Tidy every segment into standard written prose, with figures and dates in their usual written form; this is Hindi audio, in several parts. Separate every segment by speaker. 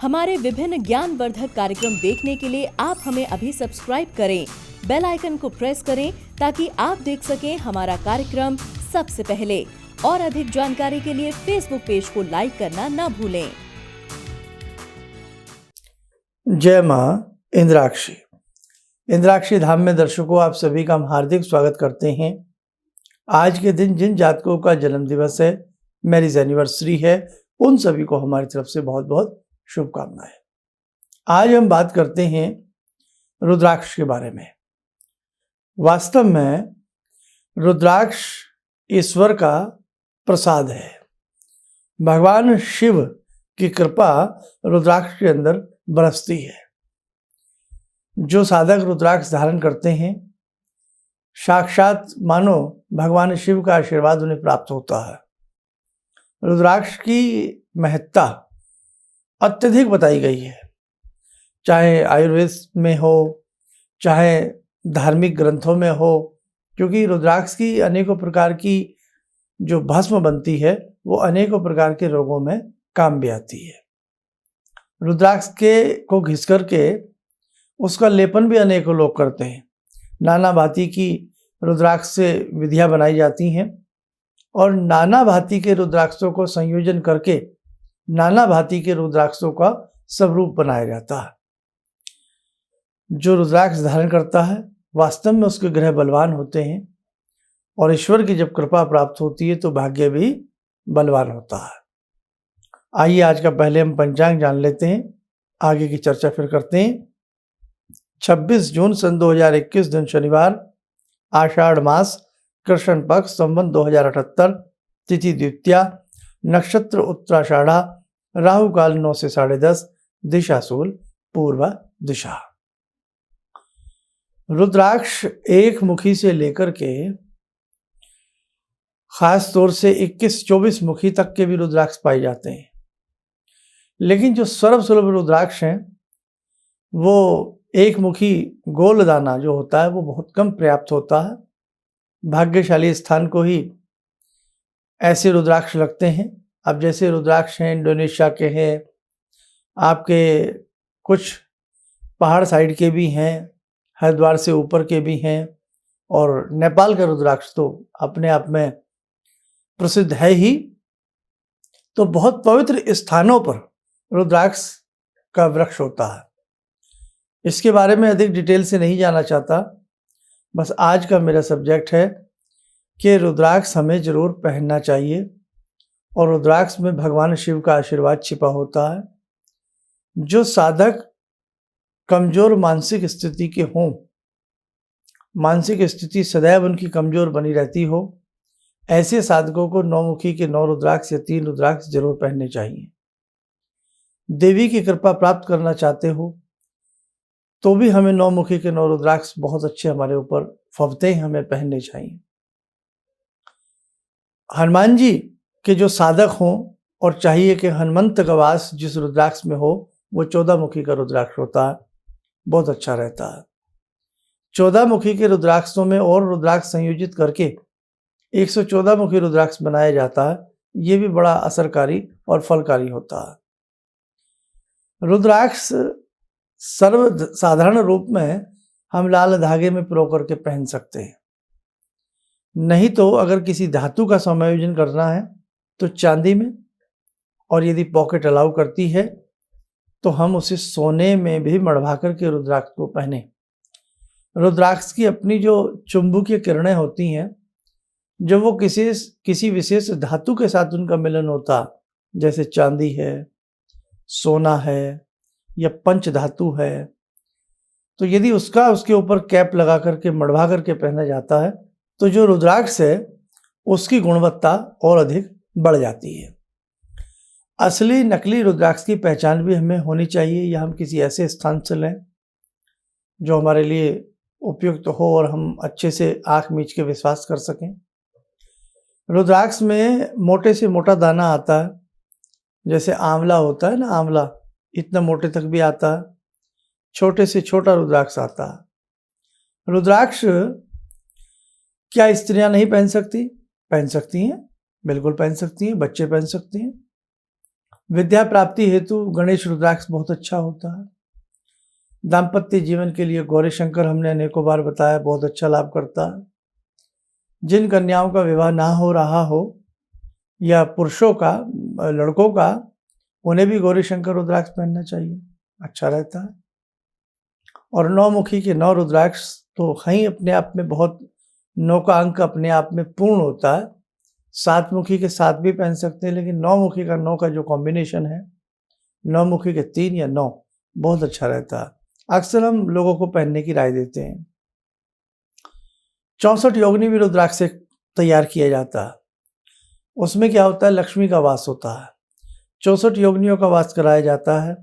Speaker 1: हमारे विभिन्न ज्ञानवर्धक कार्यक्रम देखने के लिए आप हमें अभी सब्सक्राइब करें, बेल आइकन को प्रेस करें ताकि आप देख सकें हमारा कार्यक्रम सबसे पहले। और अधिक जानकारी के लिए फेसबुक पेज को लाइक करना न भूलें।
Speaker 2: जय माँ इंद्राक्षी। इंद्राक्षी धाम में दर्शकों, आप सभी का हम हार्दिक स्वागत करते हैं। आज के दिन जिन जातकों का जन्म दिवस है, मैरिज एनिवर्सरी है, उन सभी को हमारी तरफ से बहुत बहुत शुभकामनाएं। आज हम बात करते हैं रुद्राक्ष के बारे में। वास्तव में रुद्राक्ष ईश्वर का प्रसाद है। भगवान शिव की कृपा रुद्राक्ष के अंदर बरसती है। जो साधक रुद्राक्ष धारण करते हैं, साक्षात मानो भगवान शिव का आशीर्वाद उन्हें प्राप्त होता है। रुद्राक्ष की महत्ता अत्यधिक बताई गई है, चाहे आयुर्वेद में हो, चाहे धार्मिक ग्रंथों में हो, क्योंकि रुद्राक्ष की अनेकों प्रकार की जो भस्म बनती है वो अनेकों प्रकार के रोगों में काम भी आती है। रुद्राक्ष को घिस करके उसका लेपन भी अनेकों लोग करते हैं। नाना भांति की रुद्राक्ष से विधियां बनाई जाती हैं और नाना भांति के रुद्राक्षों को संयोजन करके नाना भांति के रुद्राक्षों का स्वरूप बनाया जाता है। जो रुद्राक्ष धारण करता है वास्तव में उसके ग्रह बलवान होते हैं और ईश्वर की जब कृपा प्राप्त होती है तो भाग्य भी बलवान होता है। आइए आज का पहले हम पंचांग जान लेते हैं, आगे की चर्चा फिर करते हैं। 26 जून सन 2021 दिन शनिवार, आषाढ़ मास, कृष्ण पक्ष, संवत 2078, तिथि द्वितीया, नक्षत्र उत्तराषाढ़ा, राहु काल 9 से 10:30, दिशा शूल पूर्व दिशा। रुद्राक्ष एक मुखी से लेकर के खास तौर से 21-24 मुखी तक के भी रुद्राक्ष पाए जाते हैं, लेकिन जो सर्वसुलभ रुद्राक्ष हैं वो एक मुखी गोलदाना जो होता है वो बहुत कम पर्याप्त होता है। भाग्यशाली स्थान को ही ऐसे रुद्राक्ष लगते हैं। अब जैसे रुद्राक्ष हैं इंडोनेशिया के हैं, आपके कुछ पहाड़ साइड के भी हैं, हरिद्वार से ऊपर के भी हैं, और नेपाल का रुद्राक्ष तो अपने आप में प्रसिद्ध है ही। तो बहुत पवित्र स्थानों पर रुद्राक्ष का वृक्ष होता है। इसके बारे में अधिक डिटेल से नहीं जाना चाहता, बस आज का मेरा सब्जेक्ट है कि रुद्राक्ष हमें जरूर पहनना चाहिए और रुद्राक्ष में भगवान शिव का आशीर्वाद छिपा होता है। जो साधक कमजोर मानसिक स्थिति के हों, मानसिक स्थिति सदैव उनकी कमजोर बनी रहती हो, ऐसे साधकों को 9 मुखी के 9 रुद्राक्ष या 3 रुद्राक्ष जरूर पहनने चाहिए। देवी की कृपा प्राप्त करना चाहते हो तो भी हमें 9 मुखी के 9 रुद्राक्ष बहुत अच्छे हमारे ऊपर फबते हैं, हमें पहनने चाहिए। हनुमान जी के जो साधक हों और चाहिए कि हनुमंत का वास जिस रुद्राक्ष में हो वो 14 मुखी का रुद्राक्ष होता है, बहुत अच्छा रहता है। 14 मुखी के रुद्राक्षों में और रुद्राक्ष संयोजित करके 114 मुखी रुद्राक्ष बनाया जाता है। ये भी बड़ा असरकारी और फलकारी होता है। रुद्राक्ष सर्व साधारण रूप में हम लाल धागे में पिरो करके पहन सकते हैं, नहीं तो अगर किसी धातु का समायोजन करना है तो चांदी में, और यदि पॉकेट अलाउ करती है तो हम उसे सोने में भी मढ़वा करके रुद्राक्ष को पहने। रुद्राक्ष की अपनी जो चुंबकीय किरणें होती हैं, जब वो किसी विशेष धातु के साथ उनका मिलन होता, जैसे चांदी है, सोना है या पंच धातु है, तो यदि उसके ऊपर कैप लगा करके मढ़वा करके पहना जाता है तो जो रुद्राक्ष है उसकी गुणवत्ता और अधिक बढ़ जाती है। असली नकली रुद्राक्ष की पहचान भी हमें होनी चाहिए, या हम किसी ऐसे स्थान से लें जो हमारे लिए उपयुक्त हो और हम अच्छे से आंख मीच के विश्वास कर सकें। रुद्राक्ष में मोटे से मोटा दाना आता है, जैसे आंवला होता है ना, आंवला इतना मोटे तक भी आता है, छोटे से छोटा रुद्राक्ष आता है। रुद्राक्ष क्या स्त्रियां नहीं पहन सकती? पहन सकती हैं, बिल्कुल पहन सकती हैं, बच्चे पहन सकते हैं। विद्या प्राप्ति हेतु गणेश रुद्राक्ष बहुत अच्छा होता है। दाम्पत्य जीवन के लिए गौरी शंकर हमने अनेकों बार बताया, बहुत अच्छा लाभ करता है। जिन कन्याओं का विवाह ना हो रहा हो या पुरुषों का, लड़कों का, उन्हें भी गौरी शंकर रुद्राक्ष पहनना चाहिए, अच्छा रहता है। और 9 मुखी के 9 रुद्राक्ष तो ही अपने आप में बहुत, 9 का अंक अपने आप में पूर्ण होता है। 7 मुखी के 7 भी पहन सकते हैं, लेकिन 9 मुखी का 9 का जो कॉम्बिनेशन है, 9 मुखी के 3 या 9, बहुत अच्छा रहता है। अक्सर हम लोगों को पहनने की राय देते हैं। 64 योगिनी भी रुद्राक्ष से तैयार किया जाता है। उसमें क्या होता है, लक्ष्मी का वास होता है। 64 योगिनियों का वास कराया जाता है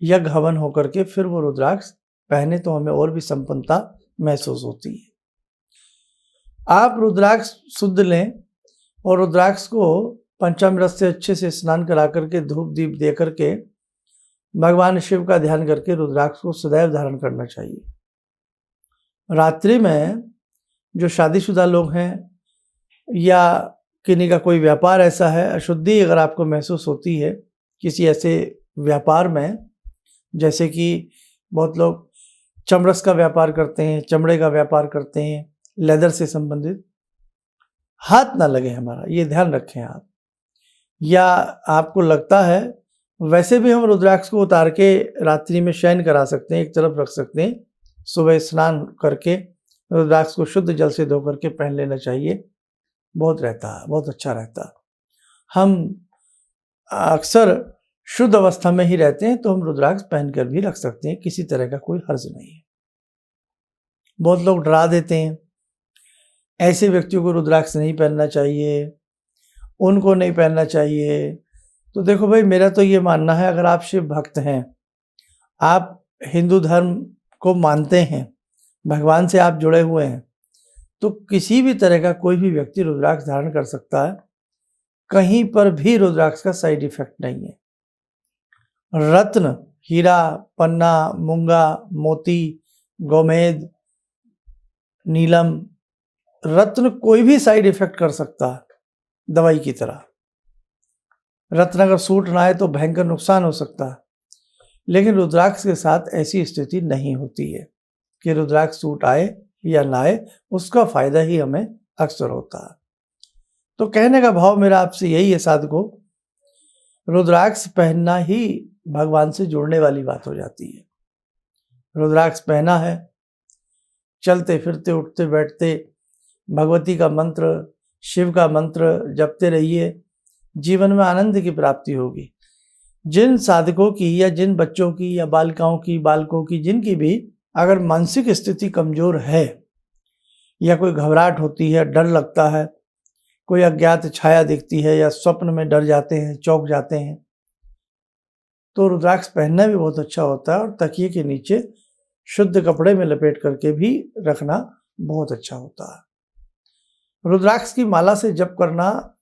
Speaker 2: यज्ञ हवन होकर के, फिर वो रुद्राक्ष पहने तो हमें और भी संपन्नता महसूस होती है। आप रुद्राक्ष शुद्ध लें और रुद्राक्ष को पंचामृत से अच्छे से स्नान करा करके, धूप दीप दे करके, भगवान शिव का ध्यान करके रुद्राक्ष को सदैव धारण करना चाहिए। रात्रि में जो शादीशुदा लोग हैं या किन्हीं का कोई व्यापार ऐसा है, अशुद्धि अगर आपको महसूस होती है किसी ऐसे व्यापार में, जैसे कि बहुत लोग चमरस का व्यापार करते हैं, चमड़े का व्यापार करते हैं, लेदर से संबंधित, हाथ ना लगे हमारा, ये ध्यान रखें आप। या आपको लगता है, वैसे भी हम रुद्राक्ष को उतार के रात्रि में शयन करा सकते हैं, एक तरफ रख सकते हैं। सुबह स्नान करके रुद्राक्ष को शुद्ध जल से धो करके पहन लेना चाहिए, बहुत रहता है, बहुत अच्छा रहता है। हम अक्सर शुद्ध अवस्था में ही रहते हैं, तो हम रुद्राक्ष पहन कर भी रख सकते हैं, किसी तरह का कोई हर्ज नहीं है। बहुत लोग डरा देते हैं, ऐसे व्यक्तियों को रुद्राक्ष नहीं पहनना चाहिए, उनको नहीं पहनना चाहिए। तो देखो भाई, मेरा तो ये मानना है, अगर आप शिव भक्त हैं, आप हिंदू धर्म को मानते हैं, भगवान से आप जुड़े हुए हैं, तो किसी भी तरह का कोई भी व्यक्ति रुद्राक्ष धारण कर सकता है। कहीं पर भी रुद्राक्ष का साइड इफेक्ट नहीं है। रत्न, हीरा, पन्ना, मूंगा, मोती, गोमेद, नीलम, रत्न कोई भी साइड इफेक्ट कर सकता है, दवाई की तरह। रत्न अगर सूट ना आए तो भयंकर नुकसान हो सकता है, लेकिन रुद्राक्ष के साथ ऐसी स्थिति नहीं होती है कि रुद्राक्ष सूट आए या ना आए, उसका फायदा ही हमें अक्सर होता है। तो कहने का भाव मेरा आपसे यही है साधकों, रुद्राक्ष पहनना ही भगवान से जुड़ने वाली बात हो जाती है। रुद्राक्ष पहना है, चलते फिरते उठते बैठते भगवती का मंत्र, शिव का मंत्र जपते रहिए, जीवन में आनंद की प्राप्ति होगी। जिन साधकों की या जिन बच्चों की या बालिकाओं की, बालकों की, जिनकी भी अगर मानसिक स्थिति कमजोर है या कोई घबराहट होती है, डर लगता है, कोई अज्ञात छाया दिखती है या स्वप्न में डर जाते हैं, चौंक जाते हैं, तो रुद्राक्ष पहनना भी बहुत अच्छा होता है। और तकिए के नीचे शुद्ध कपड़े में लपेट करके भी रखना बहुत अच्छा होता है। रुद्राक्ष की माला से जप करना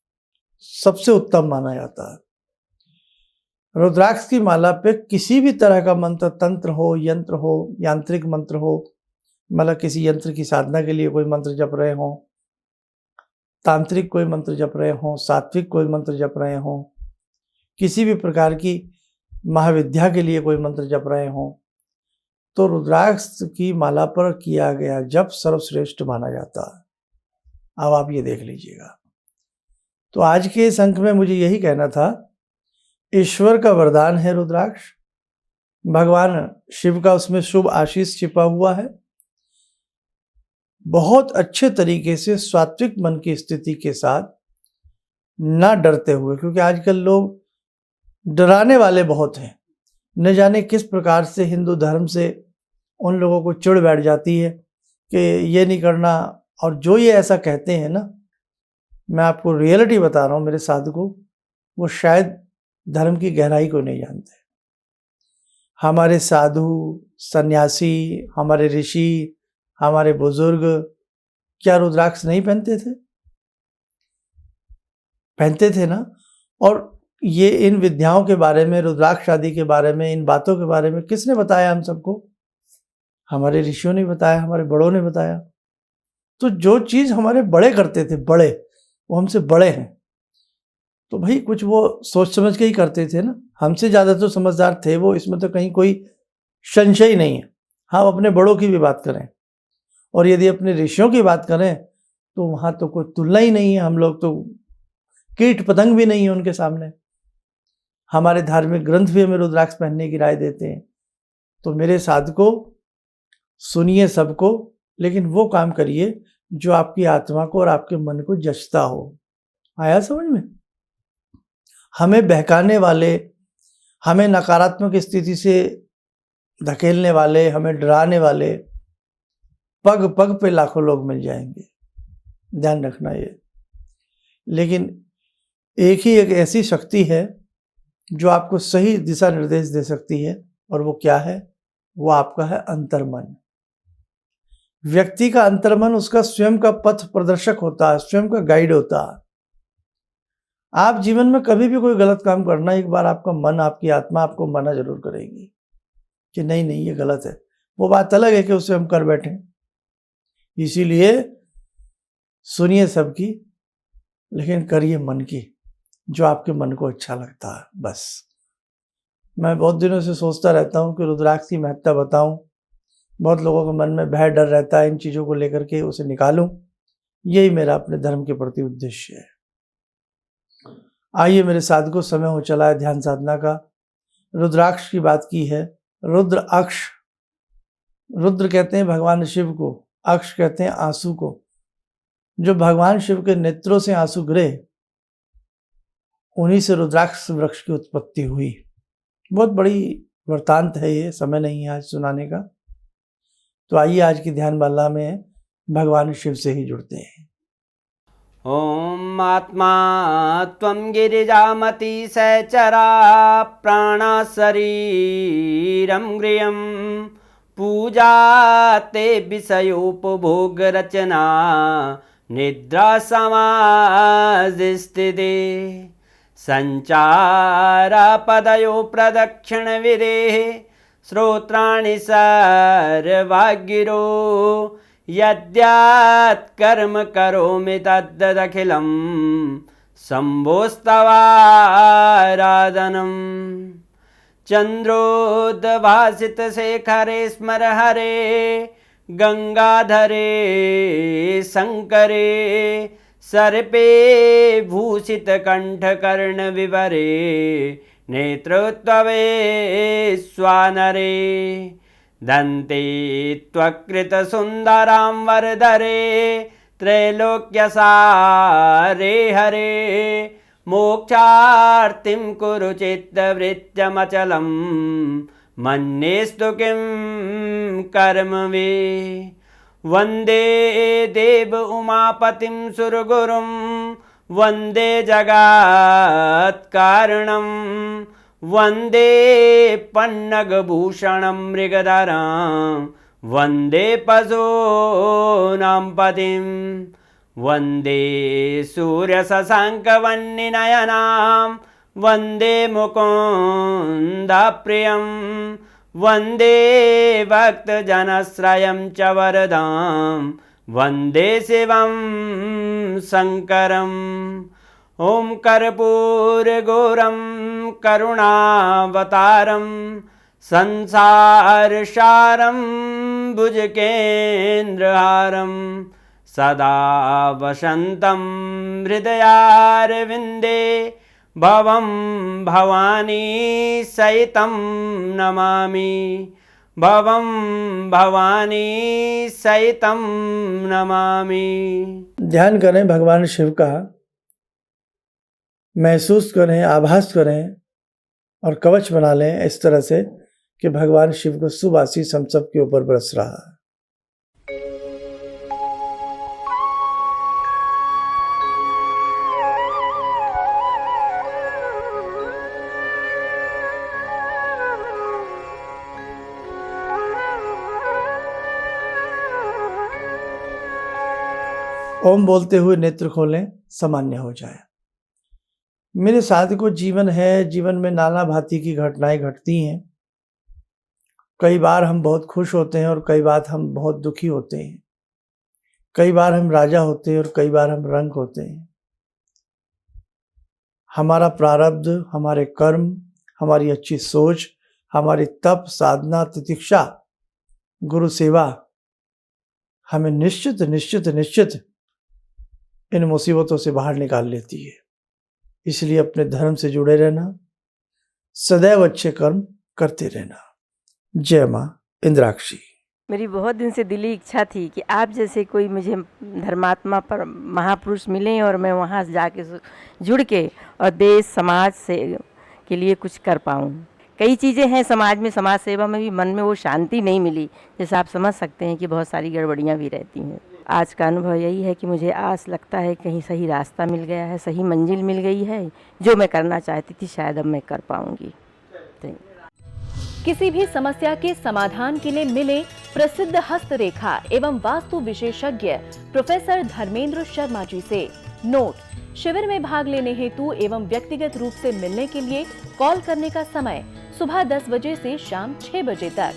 Speaker 2: सबसे उत्तम माना जाता है। रुद्राक्ष की माला पे किसी भी तरह का मंत्र, तंत्र हो, यंत्र हो, यांत्रिक मंत्र हो, मतलब किसी यंत्र की साधना के लिए कोई मंत्र जप रहे हों, तांत्रिक कोई मंत्र जप रहे हों, सात्विक कोई मंत्र जप रहे हों, किसी भी प्रकार की महाविद्या के लिए कोई मंत्र जप रहे हों, तो रुद्राक्ष की माला पर किया गया जप सर्वश्रेष्ठ माना जाता है। अब आप ये देख लीजिएगा। तो आज के इस अंक में मुझे यही कहना था, ईश्वर का वरदान है रुद्राक्ष, भगवान शिव का उसमें शुभ आशीष छिपा हुआ है। बहुत अच्छे तरीके से सात्विक मन की स्थिति के साथ, ना डरते हुए, क्योंकि आजकल लोग डराने वाले बहुत हैं, न जाने किस प्रकार से हिंदू धर्म से उन लोगों को चिढ़ बैठ जाती है कि ये नहीं करना। और जो ये ऐसा कहते हैं ना, मैं आपको रियलिटी बता रहा हूँ मेरे साधकों, वो शायद धर्म की गहराई को नहीं जानते। हमारे साधु, सन्यासी, हमारे ऋषि, हमारे बुजुर्ग क्या रुद्राक्ष नहीं पहनते थे? पहनते थे ना। और ये इन विद्याओं के बारे में, रुद्राक्ष आदि के बारे में, इन बातों के बारे में किसने बताया हम सबको? हमारे ऋषियों ने बताया, हमारे बड़ों ने बताया। तो जो चीज़ हमारे बड़े करते थे, बड़े, वो हमसे बड़े हैं, तो भाई कुछ वो सोच समझ के ही करते थे ना, हमसे ज़्यादा तो समझदार थे वो, इसमें तो कहीं कोई संशय ही नहीं है। हम अपने बड़ों की भी बात करें और यदि अपने ऋषियों की बात करें तो वहाँ तो कोई तुलना ही नहीं है। हम लोग तो कीट पतंग भी नहीं है उनके सामने। हमारे धार्मिक ग्रंथ भी हमें रुद्राक्ष पहनने की राय देते हैं। तो मेरे साधकों, सुनिए सबको, लेकिन वो काम करिए जो आपकी आत्मा को और आपके मन को जचता हो। आया समझ में? हमें बहकाने वाले, हमें नकारात्मक स्थिति से धकेलने वाले, हमें डराने वाले पग पग पे लाखों लोग मिल जाएंगे, ध्यान रखना ये। लेकिन एक ही एक ऐसी शक्ति है जो आपको सही दिशा निर्देश दे सकती है, और वो क्या है? वो आपका है अंतर्मन। व्यक्ति का अंतर्मन उसका स्वयं का पथ प्रदर्शक होता है, स्वयं का गाइड होता है। आप जीवन में कभी भी कोई गलत काम करना, एक बार आपका मन, आपकी आत्मा आपको मना जरूर करेगी कि नहीं नहीं ये गलत है। वो बात अलग है कि उसे हम कर बैठे। इसीलिए सुनिए सबकी, लेकिन करिए मन की, जो आपके मन को अच्छा लगता है। बस मैं बहुत दिनों से सोचता रहता हूँ कि रुद्राक्ष की महत्ता बताऊं। बहुत लोगों के मन में भय डर रहता है इन चीज़ों को लेकर के, उसे निकालूं। यही मेरा अपने धर्म के प्रति उद्देश्य है। आइए मेरे साधकों, समय हो चला है ध्यान साधना का। रुद्राक्ष की बात की है। रुद्र अक्ष, रुद्र कहते हैं भगवान शिव को, अक्ष कहते हैं आंसू को। जो भगवान शिव के नेत्रों से आंसू गिरे, उन्हीं से रुद्राक्ष वृक्ष की उत्पत्ति हुई। बहुत बड़ी वृत्तांत है ये, समय नहीं है आज सुनाने का। तो आइए आज की ध्यान माला में भगवान शिव से ही जुड़ते हैं।
Speaker 3: ॐ आत्मा त्वं गिरिजामति सहचरा प्राणा शरीरं गृहं पूजा ते विषयोपभोगरचना निद्रा समाधिस्थिते सञ्चारपदयो प्रदक्षिणविधेः श्रोत्राणि सर्वागिरो यद्यात् कर्म करोमि तद्दखिलं शम्भोस्तवाराधनम् चन्द्रोद्भासितशेखरे स्मर हरे गंगाधरे शङ्करे सर्पे भूषितकण्ठकर्णविवरे नेत्रोत्तवे स्वानरे दन्ते त्वकृतसुन्दरां वरदरे त्रैलोक्यसारे हरे मोक्षार्तिं कुरु चित्तवृत्त्यमचलं मन्येस्तु किं कर्म वे वन्दे देव उमापतिं सुरगुरुं वन्दे जगत्कारणं वन्दे पन्नगभूषणं मृगधरं वन्दे पशूनां पतिं वन्दे सूर्यशशाङ्कवह्निनयनां वन्दे मुकुन्दप्रियं वन्दे भक्तजनश्रयं च वरदां वन्दे शिवं शङ्करम् ॐ कर्पूरगौरं करुणावतारं संसारसारं भुजगेन्द्रहारं सदा वसन्तं हृदयारविन्दे भवं भवानी सहितं नमामि भवं भवानी सहितं नमामि।
Speaker 2: ध्यान करें भगवान शिव का, महसूस करें, आभास करें और कवच बना लें इस तरह से कि भगवान शिव को शुभ आशीष हम सब के ऊपर बरस रहा है। ओम बोलते हुए नेत्र खोलें, सामान्य हो जाए। मेरे साधकों, जीवन है, जीवन में नाना भांति की घटनाएं घटती हैं। कई बार हम बहुत खुश होते हैं और कई बार हम बहुत दुखी होते हैं। कई बार हम राजा होते हैं और कई बार हम रंक होते हैं। हमारा प्रारब्ध, हमारे कर्म, हमारी अच्छी सोच, हमारी तप, साधना, तितिक्षा, गुरु सेवा हमें निश्चित निश्चित निश्चित इन मुसीबतों से बाहर निकाल लेती है। इसलिए अपने धर्म से जुड़े रहना, सदैव अच्छे कर्म करते रहना। जय माँ इंद्राक्षी।
Speaker 4: मेरी बहुत दिन से दिली इच्छा थी कि आप जैसे कोई मुझे धर्मात्मा पर महापुरुष मिलें और मैं वहाँ जाके जुड़ के और देश समाज से के लिए कुछ कर पाऊँ। कई चीज़ें हैं समाज में, समाज सेवा में भी मन में वो शांति नहीं मिली, जैसे आप समझ सकते हैं कि बहुत सारी गड़बड़ियाँ भी रहती हैं। आज का अनुभव यही है कि मुझे आस लगता है कहीं सही रास्ता मिल गया है, सही मंजिल मिल गई है। जो मैं करना चाहती थी शायद अब मैं कर पाऊँगी।
Speaker 1: किसी भी समस्या के समाधान के लिए मिले प्रसिद्ध हस्तरेखा एवं वास्तु विशेषज्ञ प्रोफेसर धर्मेंद्र शर्मा जी से। नोट: शिविर में भाग लेने हेतु एवं व्यक्तिगत रूप से मिलने के लिए कॉल करने का समय सुबह 10 बजे से शाम 6 बजे तक।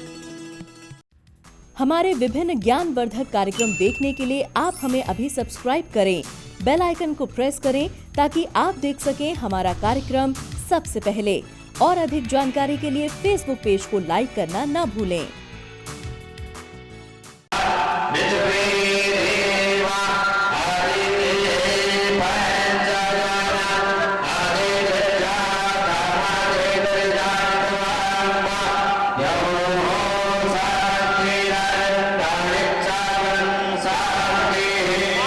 Speaker 1: हमारे विभिन्न ज्ञानवर्धक कार्यक्रम देखने के लिए आप हमें अभी सब्सक्राइब करें, बेल आइकन को प्रेस करें ताकि आप देख सकें हमारा कार्यक्रम सबसे पहले। और अधिक जानकारी के लिए फेसबुक पेज को लाइक करना न भूलें।